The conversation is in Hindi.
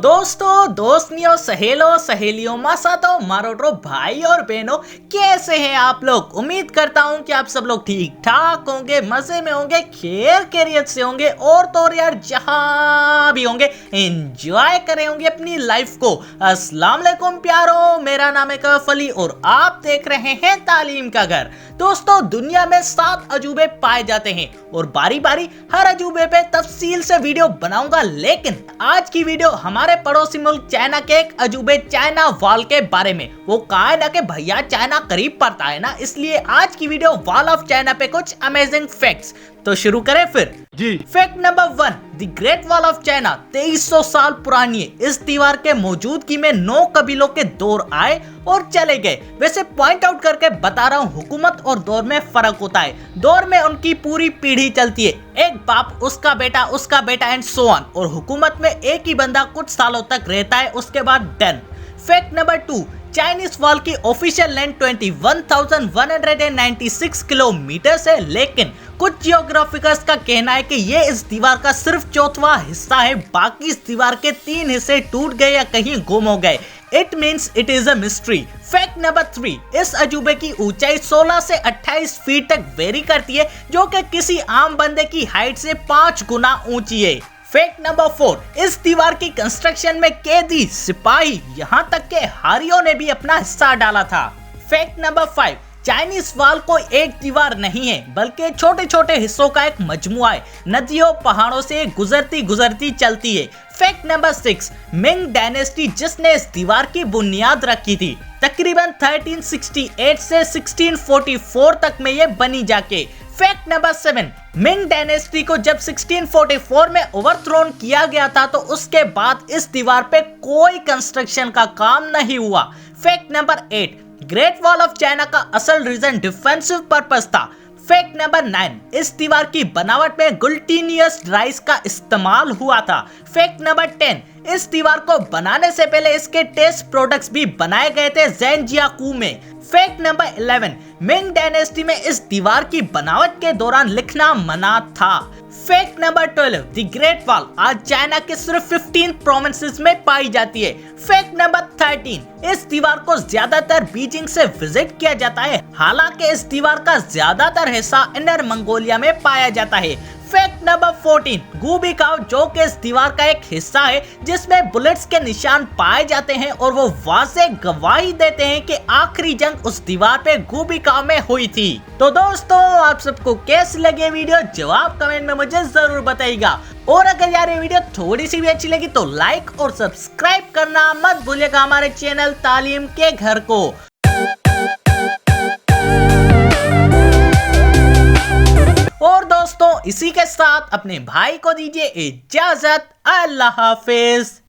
दोस्तों, दोस्तियों, सहेलों, सहेलियों, मासातो, मारोटो, भाई और बहनों, कैसे हैं आप लोग। उम्मीद करता हूं कि आप सब लोग ठीक ठाक होंगे, मजे में होंगे, खैर खैरियत से होंगे और तो और यार जहां भी होंगे एंजॉय करे होंगे अपनी लाइफ को। अस्सलाम वालेकुम प्यारो, मेरा नाम है कैफ अली और आप देख रहे हैं तालीम का घर। दोस्तों, दुनिया में 7 अजूबे पाए जाते हैं और बारी बारी हर अजूबे पे तफसील से वीडियो बनाऊंगा, लेकिन आज की वीडियो हमारे पड़ोसी मुल्क चाइना के एक अजूबे चाइना वॉल के बारे में। वो कहा है ना कि भैया चाइना करीब पड़ता है ना, इसलिए आज की वीडियो वॉल ऑफ चाइना पे कुछ अमेजिंग फैक्ट्स। तो शुरू करें फिर जी। Fact number 1, the Great Wall of China 2300 साल पुरानी है। इस दीवार के मौजूदगी में 9 कबीलों के दौर आए और चले गए। वैसे पॉइंट आउट करके बता रहा हूँ, हुकूमत और दौर में फर्क होता है। दौर में उनकी पूरी पीढ़ी चलती है, एक बाप, उसका बेटा एंड सो ऑन, और हुकूमत में एक ही बंदा कुछ सालों तक रहता है, उसके बाद done. Fact number 2, Chinese wall की ऑफिशियल लेंथ 21,196 किलोमीटर है, लेकिन कुछ जियोग्राफिकर्स का कहना है कि ये इस दीवार का सिर्फ चौथा हिस्सा है, बाकी इस दीवार के 3 हिस्से टूट गए या कहीं गुम हो गए। It means it is a mystery. Fact number 3, इस अजूबे की ऊंचाई 16 से 28 फीट तक वेरी करती है, जो कि किसी आम बंदे की हाइट से 5 गुना ऊंची है। फैक्ट नंबर 4, इस दीवार की कंस्ट्रक्शन में कैदी, सिपाही, यहाँ तक के हारियों ने भी अपना हिस्सा डाला था। फैक्ट नंबर 5, चाइनीज वॉल कोई एक दीवार नहीं है, बल्कि छोटे छोटे हिस्सों का एक मजमुआ है। नदियों पहाड़ों से गुजरती चलती है। फैक्ट नंबर 6, मिंग डायनेस्टी जिसने इस दीवार की बुनियाद रखी थी, तकरीबन 1368 से 1644 तक में ये बनी जाके। फैक्ट नंबर 7, मिंग डायनेस्टी को जब 1644 में ओवरथ्रोन किया गया था, तो उसके बाद इस दीवार पे कोई कंस्ट्रक्शन का काम नहीं हुआ। Fact number 8, great Wall of China का असल रीजन डिफेंसिव पर्पस था। फैक्ट नंबर 9, इस दीवार की बनावट में ग्लूटिनियस राइस का इस्तेमाल हुआ था। फैक्ट नंबर 10, इस दीवार को बनाने से पहले इसके टेस्ट प्रोडक्ट्स भी बनाए गए थे ज़ेनजियाकू में। फैक्ट नंबर 11, मिंग डायनेस्टी में इस दीवार की बनावट के दौरान लिखना मना था। Fact number 12, the Great wall आज चाइना के सिर्फ 15 प्रोविंसेस में पाई जाती है। फैक्ट नंबर 13, इस दीवार को ज्यादातर बीजिंग से विजिट किया जाता है, हालांकि इस दीवार का ज्यादातर हिस्सा इनर मंगोलिया में पाया जाता है। फैक्ट नंबर 14, गुबिकाओ जो कि इस दीवार का एक हिस्सा है जिसमें बुलेट्स के निशान पाए जाते हैं, और वो वाज़ेह गवाही देते हैं कि आखिरी जंग उस दीवार पे गुबिकाओ में हुई थी। तो दोस्तों, आप सबको कैसी लगी वीडियो, जवाब कमेंट में मुझे जरूर बताइएगा। और अगर यार ये वीडियो थोड़ी सी भी अच्छी लगी तो लाइक और सब्सक्राइब करना मत भूलिएगा हमारे चैनल तालीम के घर को। और दोस्तों, इसी के साथ अपने भाई को दीजिए इजाजत। अल्लाह हाफिज।